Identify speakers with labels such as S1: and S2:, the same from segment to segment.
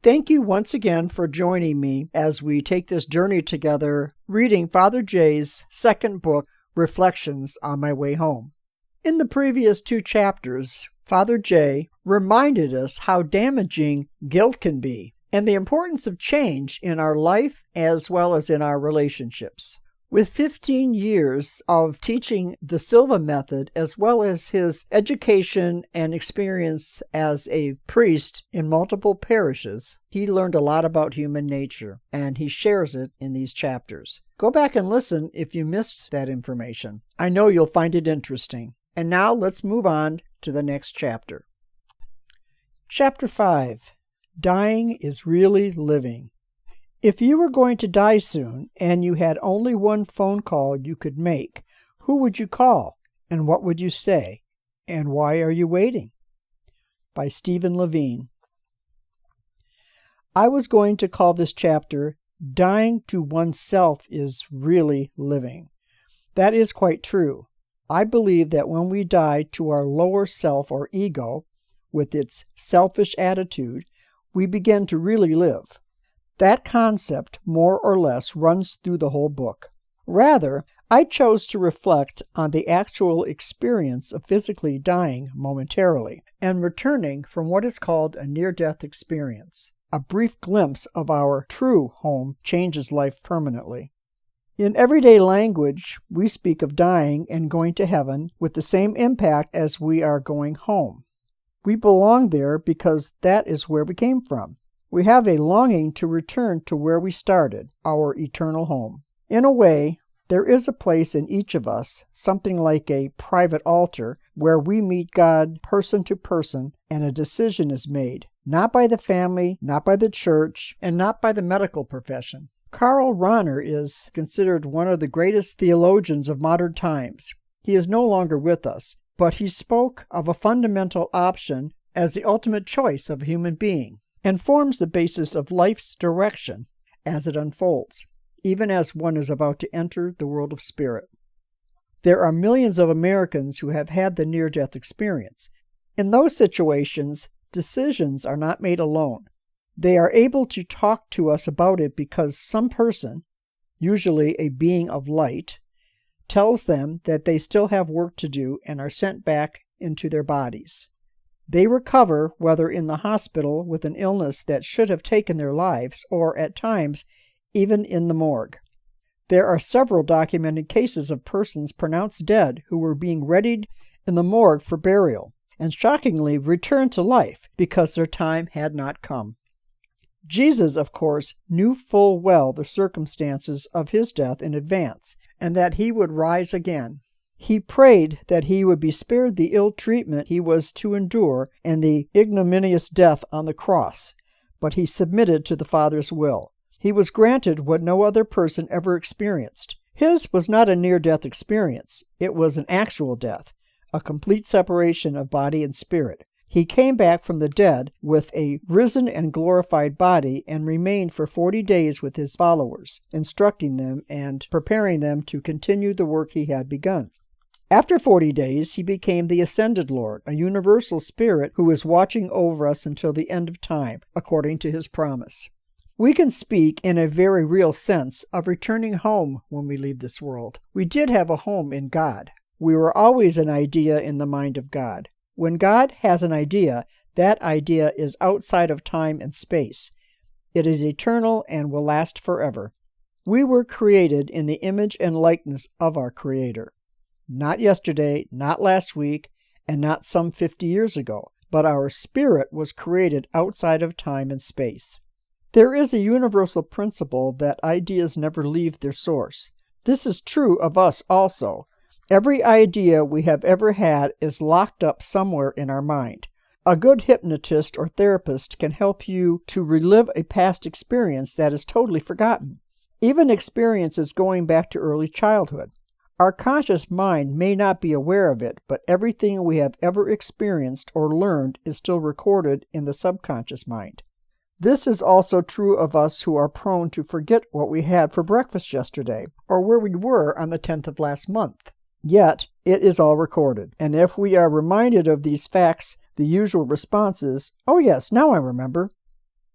S1: Thank you once again for joining me as we take this journey together, reading Father Jay's second book, Reflections on My Way Home. In the previous 2 chapters, Father Jay reminded us how damaging guilt can be and the importance of change in our life as well as in our relationships. With 15 years of teaching the Silva method, as well as his education and experience as a priest in multiple parishes, he learned a lot about human nature, and he shares it in these chapters. Go back and listen if you missed that information. I know you'll find it interesting. And now let's move on to the next chapter. Chapter 5. Dying is Really Living. If you were going to die soon and you had only one phone call you could make, who would you call and what would you say? And why are you waiting? By Stephen Levine. I was going to call this chapter, Dying to Oneself is Really Living. That is quite true. I believe that when we die to our lower self or ego, with its selfish attitude, we begin to really live. That concept, more or less, runs through the whole book. Rather, I chose to reflect on the actual experience of physically dying momentarily and returning from what is called a near-death experience. A brief glimpse of our true home changes life permanently. In everyday language, we speak of dying and going to heaven with the same impact as we are going home. We belong there because that is where we came from. We have a longing to return to where we started, our eternal home. In a way, there is a place in each of us, something like a private altar, where we meet God person to person and a decision is made, not by the family, not by the church, and not by the medical profession. Karl Rahner is considered one of the greatest theologians of modern times. He is no longer with us, but he spoke of a fundamental option as the ultimate choice of a human being, and forms the basis of life's direction as it unfolds, even as one is about to enter the world of spirit. There are millions of Americans who have had the near-death experience. In those situations, decisions are not made alone. They are able to talk to us about it because some person, usually a being of light, tells them that they still have work to do and are sent back into their bodies. They recover, whether in the hospital with an illness that should have taken their lives, or at times, even in the morgue. There are several documented cases of persons pronounced dead who were being readied in the morgue for burial, and shockingly returned to life because their time had not come. Jesus, of course, knew full well the circumstances of his death in advance, and that he would rise again. He prayed that he would be spared the ill treatment he was to endure and the ignominious death on the cross, but he submitted to the Father's will. He was granted what no other person ever experienced. His was not a near-death experience. It was an actual death, a complete separation of body and spirit. He came back from the dead with a risen and glorified body and remained for 40 days with his followers, instructing them and preparing them to continue the work he had begun. After 40 days, he became the ascended Lord, a universal spirit who is watching over us until the end of time, according to his promise. We can speak in a very real sense of returning home when we leave this world. We did have a home in God. We were always an idea in the mind of God. When God has an idea, that idea is outside of time and space. It is eternal and will last forever. We were created in the image and likeness of our Creator. Not yesterday, not last week, and not some 50 years ago, but our spirit was created outside of time and space. There is a universal principle that ideas never leave their source. This is true of us also. Every idea we have ever had is locked up somewhere in our mind. A good hypnotist or therapist can help you to relive a past experience that is totally forgotten, even experiences going back to early childhood. Our conscious mind may not be aware of it, but everything we have ever experienced or learned is still recorded in the subconscious mind. This is also true of us who are prone to forget what we had for breakfast yesterday, or where we were on the 10th of last month. Yet, it is all recorded, and if we are reminded of these facts, the usual response is, "Oh yes, now I remember."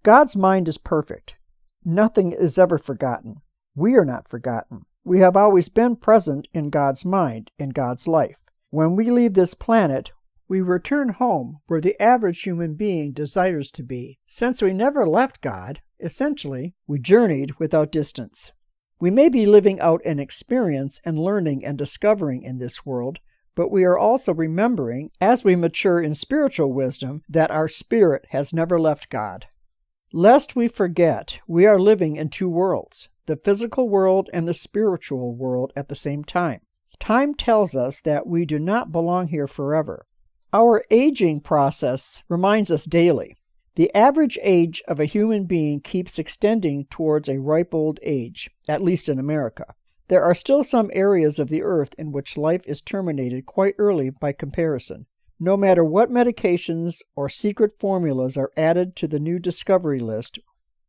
S1: God's mind is perfect. Nothing is ever forgotten. We are not forgotten. We have always been present in God's mind, in God's life. When we leave this planet, we return home where the average human being desires to be. Since we never left God, essentially, we journeyed without distance. We may be living out an experience and learning and discovering in this world, but we are also remembering, as we mature in spiritual wisdom, that our spirit has never left God. Lest we forget, we are living in two worlds, the physical world and the spiritual world at the same time. Time tells us that we do not belong here forever. Our aging process reminds us daily. The average age of a human being keeps extending towards a ripe old age, at least in America. There are still some areas of the earth in which life is terminated quite early by comparison. No matter what medications or secret formulas are added to the new discovery list,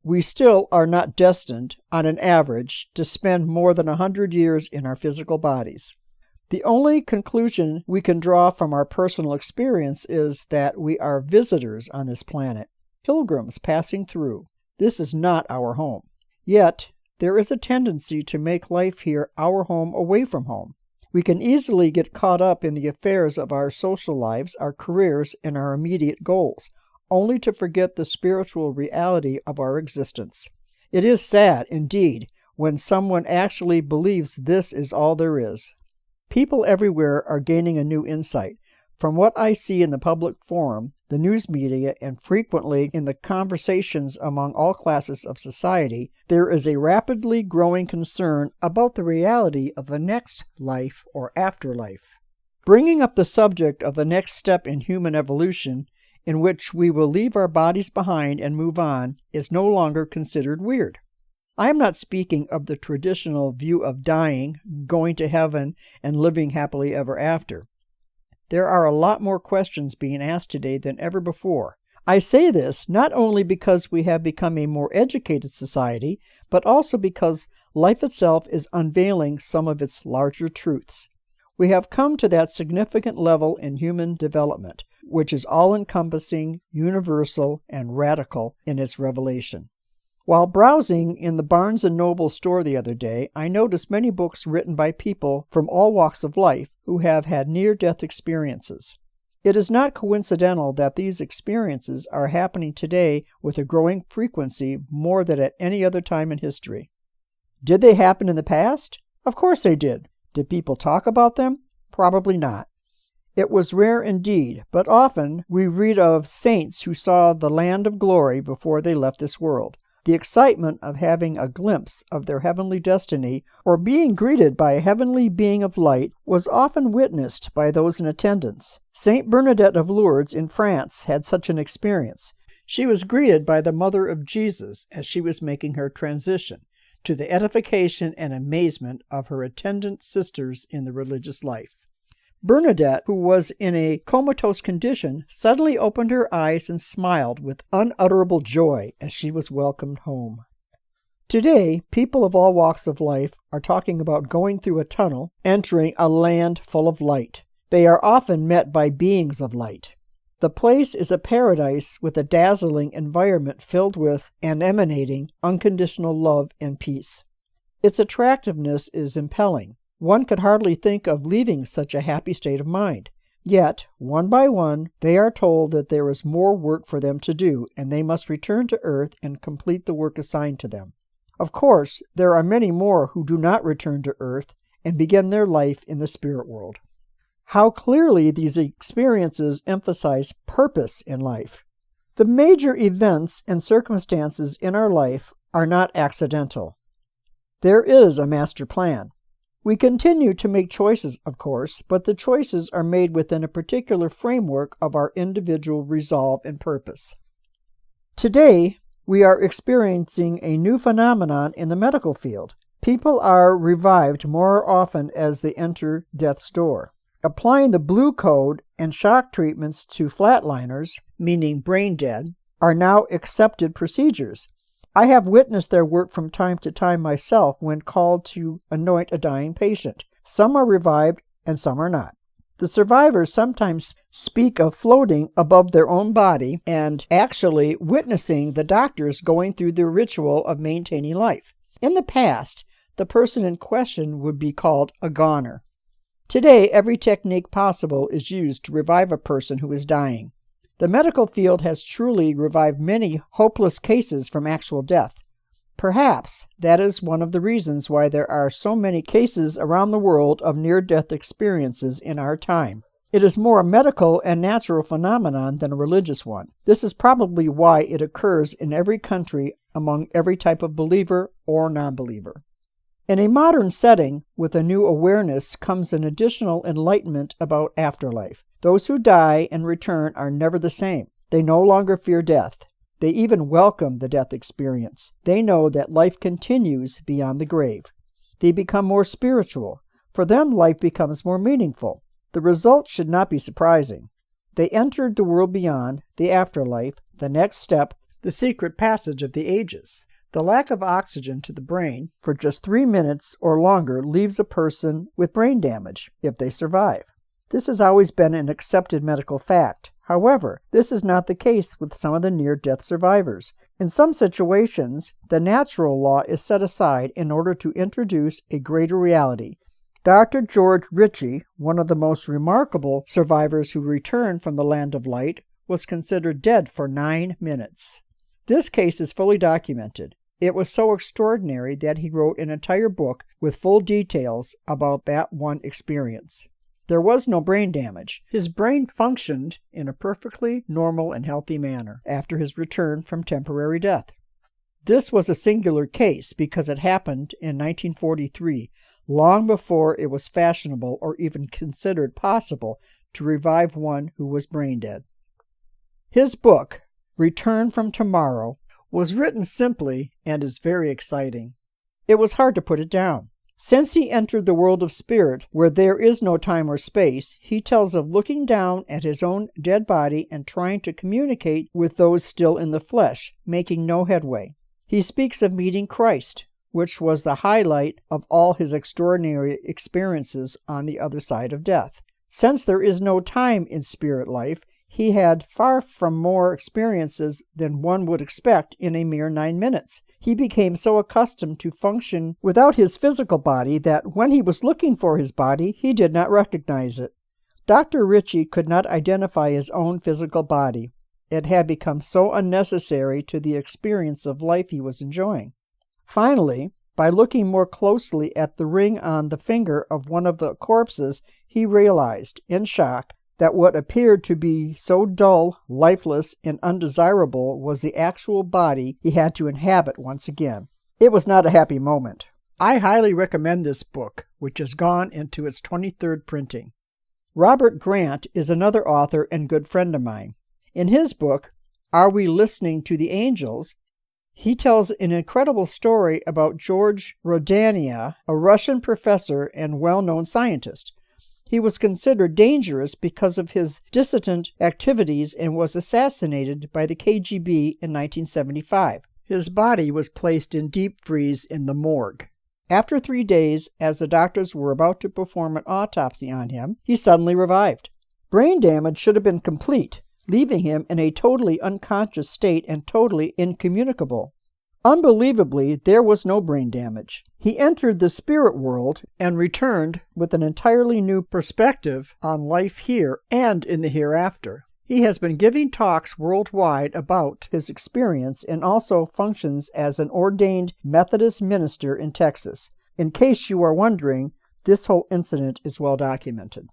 S1: we still are not destined, on an average, to spend more than 100 years in our physical bodies. The only conclusion we can draw from our personal experience is that we are visitors on this planet, pilgrims passing through. This is not our home. Yet, there is a tendency to make life here our home away from home. We can easily get caught up in the affairs of our social lives, our careers, and our immediate goals, only to forget the spiritual reality of our existence. It is sad, indeed, when someone actually believes this is all there is. People everywhere are gaining a new insight. From what I see in the public forum, the news media, and frequently in the conversations among all classes of society, there is a rapidly growing concern about the reality of the next life or afterlife. Bringing up the subject of the next step in human evolution, in which we will leave our bodies behind and move on, is no longer considered weird. I am not speaking of the traditional view of dying, going to heaven, and living happily ever after. There are a lot more questions being asked today than ever before. I say this not only because we have become a more educated society, but also because life itself is unveiling some of its larger truths. We have come to that significant level in human development, which is all-encompassing, universal, and radical in its revelation. While browsing in the Barnes & Noble store the other day, I noticed many books written by people from all walks of life who have had near-death experiences. It is not coincidental that these experiences are happening today with a growing frequency more than at any other time in history. Did they happen in the past? Of course they did. Did people talk about them? Probably not. It was rare indeed, but often we read of saints who saw the land of glory before they left this world. The excitement of having a glimpse of their heavenly destiny or being greeted by a heavenly being of light was often witnessed by those in attendance. Saint Bernadette of Lourdes in France had such an experience. She was greeted by the Mother of Jesus as she was making her transition, to the edification and amazement of her attendant sisters in the religious life. Bernadette, who was in a comatose condition, suddenly opened her eyes and smiled with unutterable joy as she was welcomed home. Today, people of all walks of life are talking about going through a tunnel, entering a land full of light. They are often met by beings of light. The place is a paradise with a dazzling environment filled with and emanating unconditional love and peace. Its attractiveness is impelling. One could hardly think of leaving such a happy state of mind. Yet, one by one, they are told that there is more work for them to do, and they must return to earth and complete the work assigned to them. Of course, there are many more who do not return to earth and begin their life in the spirit world. How clearly these experiences emphasize purpose in life. The major events and circumstances in our life are not accidental. There is a master plan. We continue to make choices, of course, but the choices are made within a particular framework of our individual resolve and purpose. Today, we are experiencing a new phenomenon in the medical field. People are revived more often as they enter death's door. Applying the blue code and shock treatments to flatliners, meaning brain dead, are now accepted procedures. I have witnessed their work from time to time myself when called to anoint a dying patient. Some are revived and some are not. The survivors sometimes speak of floating above their own body and actually witnessing the doctors going through the ritual of maintaining life. In the past, the person in question would be called a goner. Today, every technique possible is used to revive a person who is dying. The medical field has truly revived many hopeless cases from actual death. Perhaps that is one of the reasons why there are so many cases around the world of near-death experiences in our time. It is more a medical and natural phenomenon than a religious one. This is probably why it occurs in every country among every type of believer or non-believer. In a modern setting, with a new awareness comes an additional enlightenment about afterlife. Those who die and return are never the same. They no longer fear death. They even welcome the death experience. They know that life continues beyond the grave. They become more spiritual. For them, life becomes more meaningful. The result should not be surprising. They entered the world beyond, the afterlife, the next step, the secret passage of the ages. The lack of oxygen to the brain for just 3 minutes or longer leaves a person with brain damage if they survive. This has always been an accepted medical fact. However, this is not the case with some of the near-death survivors. In some situations, the natural law is set aside in order to introduce a greater reality. Dr. George Ritchie, one of the most remarkable survivors who returned from the land of light, was considered dead for 9 minutes. This case is fully documented. It was so extraordinary that he wrote an entire book with full details about that one experience. There was no brain damage. His brain functioned in a perfectly normal and healthy manner after his return from temporary death. This was a singular case because it happened in 1943, long before it was fashionable or even considered possible to revive one who was brain dead. His book, Return from Tomorrow, was written simply and is very exciting. It was hard to put it down. Since he entered the world of spirit, where there is no time or space, he tells of looking down at his own dead body and trying to communicate with those still in the flesh, making no headway. He speaks of meeting Christ, which was the highlight of all his extraordinary experiences on the other side of death. Since there is no time in spirit life, he had far from more experiences than one would expect in a mere 9 minutes. He became so accustomed to function without his physical body that when he was looking for his body, he did not recognize it. Dr. Ritchie could not identify his own physical body. It had become so unnecessary to the experience of life he was enjoying. Finally, by looking more closely at the ring on the finger of one of the corpses, he realized, in shock, that what appeared to be so dull, lifeless, and undesirable was the actual body he had to inhabit once again. It was not a happy moment. I highly recommend this book, which has gone into its 23rd printing. Robert Grant is another author and good friend of mine. In his book, Are We Listening to the Angels?, he tells an incredible story about George Rodonaia, a Russian professor and well-known scientist. He was considered dangerous because of his dissident activities and was assassinated by the KGB in 1975. His body was placed in deep freeze in the morgue. After 3 days, as the doctors were about to perform an autopsy on him, he suddenly revived. Brain damage should have been complete, leaving him in a totally unconscious state and totally incommunicable. Unbelievably, there was no brain damage. He entered the spirit world and returned with an entirely new perspective on life here and in the hereafter. He has been giving talks worldwide about his experience and also functions as an ordained Methodist minister in Texas. In case you are wondering, this whole incident is well documented.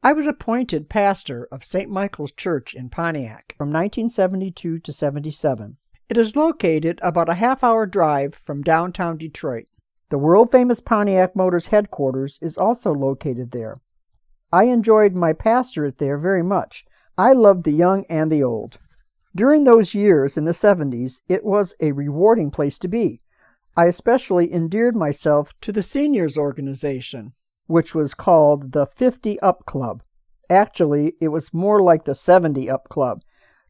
S1: I was appointed pastor of St. Michael's Church in Pontiac from 1972 to 77. It is located about a half-hour drive from downtown Detroit. The world-famous Pontiac Motors headquarters is also located there. I enjoyed my pastorate there very much. I loved the young and the old. During those years in the 70s, it was a rewarding place to be. I especially endeared myself to the seniors organization, which was called the 50 Up Club. Actually, it was more like the 70 Up Club.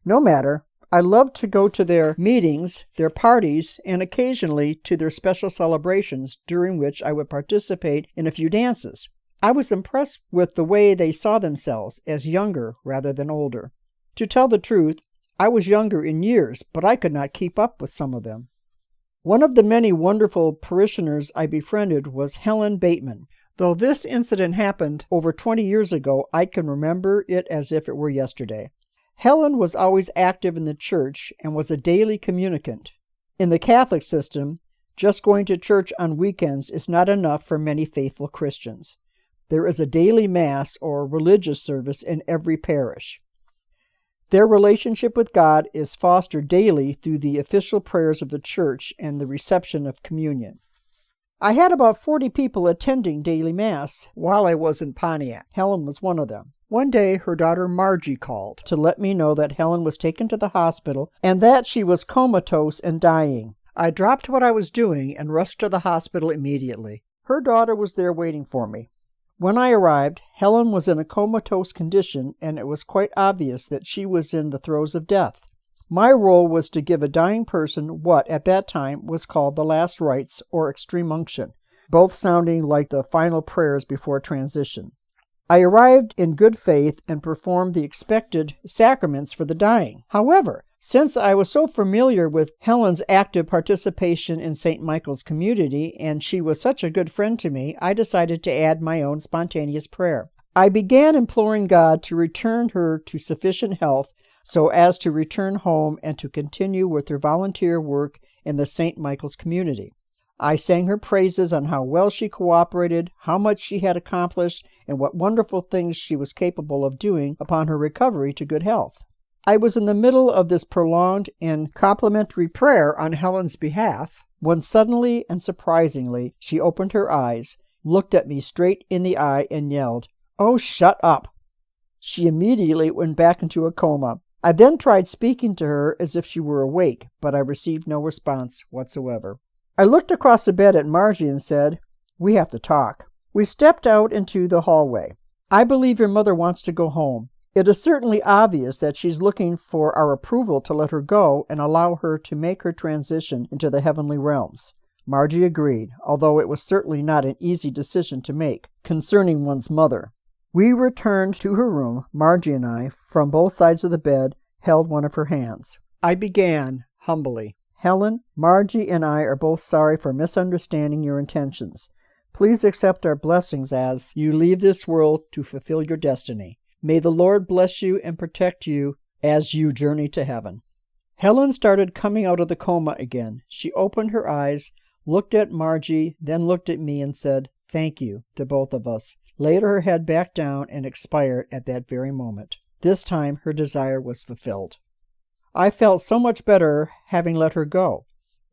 S1: No matter. I loved to go to their meetings, their parties, and occasionally to their special celebrations during which I would participate in a few dances. I was impressed with the way they saw themselves as younger rather than older. To tell the truth, I was younger in years, but I could not keep up with some of them. One of the many wonderful parishioners I befriended was Helen Bateman. Though this incident happened over 20 years ago, I can remember it as if it were yesterday. Helen was always active in the church and was a daily communicant. In the Catholic system, just going to church on weekends is not enough for many faithful Christians. There is a daily Mass or religious service in every parish. Their relationship with God is fostered daily through the official prayers of the church and the reception of communion. I had about 40 people attending daily Mass while I was in Pontiac. Helen was one of them. One day, her daughter Margie called to let me know that Helen was taken to the hospital and that she was comatose and dying. I dropped what I was doing and rushed to the hospital immediately. Her daughter was there waiting for me. When I arrived, Helen was in a comatose condition, and it was quite obvious that she was in the throes of death. My role was to give a dying person what, at that time, was called the last rites or extreme unction, both sounding like the final prayers before transition. I arrived in good faith and performed the expected sacraments for the dying. However, since I was so familiar with Helen's active participation in St. Michael's community, and she was such a good friend to me, I decided to add my own spontaneous prayer. I began imploring God to return her to sufficient health so as to return home and to continue with her volunteer work in the St. Michael's community. I sang her praises on how well she cooperated, how much she had accomplished, and what wonderful things she was capable of doing upon her recovery to good health. I was in the middle of this prolonged and complimentary prayer on Helen's behalf when suddenly and surprisingly she opened her eyes, looked at me straight in the eye, and yelled, "Oh, shut up!" She immediately went back into a coma. I then tried speaking to her as if she were awake, but I received no response whatsoever. I looked across the bed at Margie and said, "We have to talk." We stepped out into the hallway. "I believe your mother wants to go home. It is certainly obvious that she's looking for our approval to let her go and allow her to make her transition into the heavenly realms." Margie agreed, although it was certainly not an easy decision to make concerning one's mother. We returned to her room. Margie and I, from both sides of the bed, held one of her hands. I began humbly, "Helen, Margie and I are both sorry for misunderstanding your intentions. Please accept our blessings as you leave this world to fulfill your destiny. May the Lord bless you and protect you as you journey to heaven." Helen started coming out of the coma again. She opened her eyes, looked at Margie, then looked at me and said, "Thank you," to both of us, laid her head back down, and expired at that very moment. This time her desire was fulfilled. I felt so much better having let her go.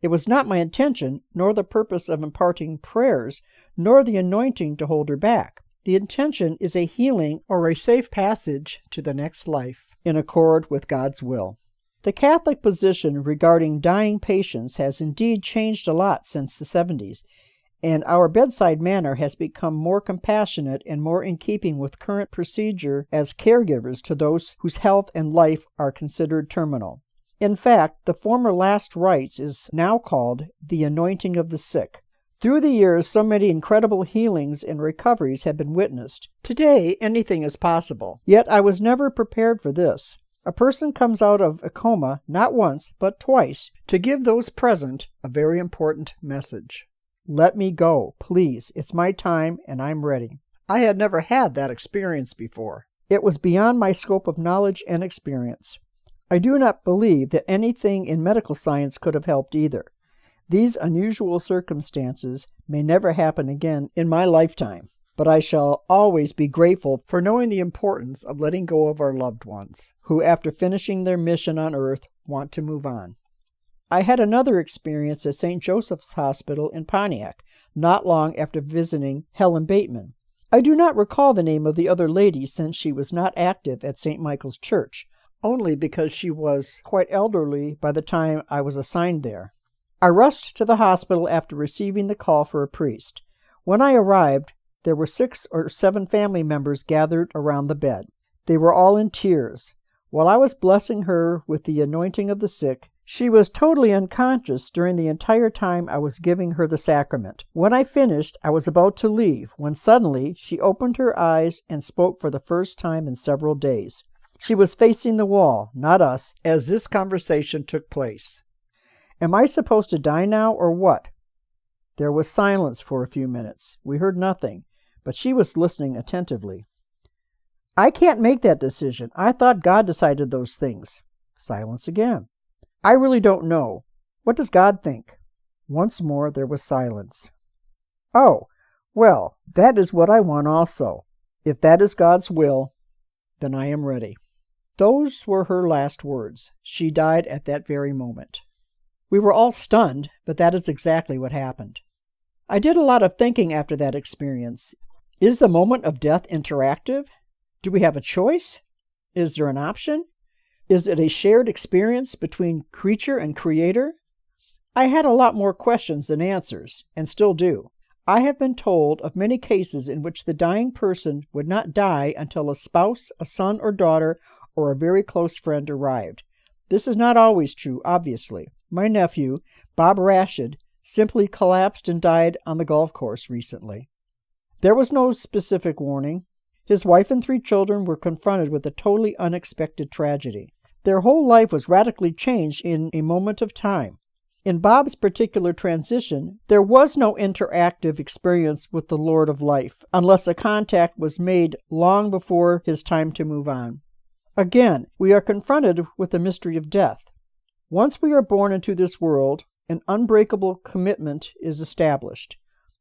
S1: It was not my intention, nor the purpose of imparting prayers, nor the anointing to hold her back. The intention is a healing or a safe passage to the next life, in accord with God's will. The Catholic position regarding dying patients has indeed changed a lot since the 70s, and our bedside manner has become more compassionate and more in keeping with current procedure as caregivers to those whose health and life are considered terminal. In fact, the former last rites is now called the anointing of the sick. Through the years, so many incredible healings and recoveries have been witnessed. Today, anything is possible. Yet I was never prepared for this. A person comes out of a coma not once, but twice, to give those present a very important message. Let me go, please. It's my time, and I'm ready. I had never had that experience before. It was beyond my scope of knowledge and experience. I do not believe that anything in medical science could have helped either. These unusual circumstances may never happen again in my lifetime, but I shall always be grateful for knowing the importance of letting go of our loved ones, who, after finishing their mission on earth, want to move on. I had another experience at St. Joseph's Hospital in Pontiac, not long after visiting Helen Bateman. I do not recall the name of the other lady since she was not active at St. Michael's Church, only because she was quite elderly by the time I was assigned there. I rushed to the hospital after receiving the call for a priest. When I arrived, there were 6 or 7 family members gathered around the bed. They were all in tears. While I was blessing her with the anointing of the sick, She was totally unconscious during the entire time I was giving her the sacrament. When I finished, I was about to leave, when suddenly she opened her eyes and spoke for the first time in several days. She was facing the wall, not us, as this conversation took place. Am I supposed to die now, or what? There was silence for a few minutes. We heard nothing, but she was listening attentively. I can't make that decision. I thought God decided those things. Silence again. I really don't know. What does God think? Once more there was silence. Oh, well, that is what I want also. If that is God's will, then I am ready. Those were her last words. She died at that very moment. We were all stunned, but that is exactly what happened. I did a lot of thinking after that experience. Is the moment of death interactive? Do we have a choice? Is there an option? Is it a shared experience between creature and creator? I had a lot more questions than answers, and still do. I have been told of many cases in which the dying person would not die until a spouse, a son or daughter, or a very close friend arrived. This is not always true, obviously. My nephew, Bob Rashid, simply collapsed and died on the golf course recently. There was no specific warning. His wife and 3 children were confronted with a totally unexpected tragedy. Their whole life was radically changed in a moment of time. In Bob's particular transition, there was no interactive experience with the Lord of Life, unless a contact was made long before his time to move on. Again, we are confronted with the mystery of death. Once we are born into this world, an unbreakable commitment is established.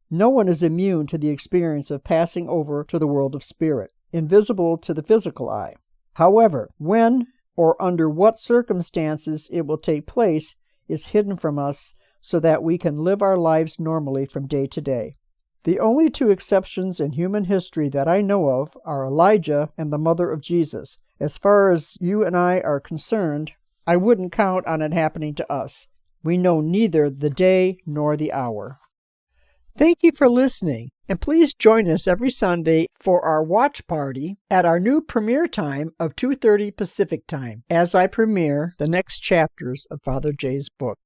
S1: No one is immune to the experience of passing over to the world of spirit, invisible to the physical eye. However, when or under what circumstances it will take place is hidden from us so that we can live our lives normally from day to day. The only 2 exceptions in human history that I know of are Elijah and the mother of Jesus. As far as you and I are concerned, I wouldn't count on it happening to us. We know neither the day nor the hour. Thank you for listening, and please join us every Sunday for our watch party at our new premiere time of 2:30 Pacific Time as I premiere the next chapters of Father Jay's book.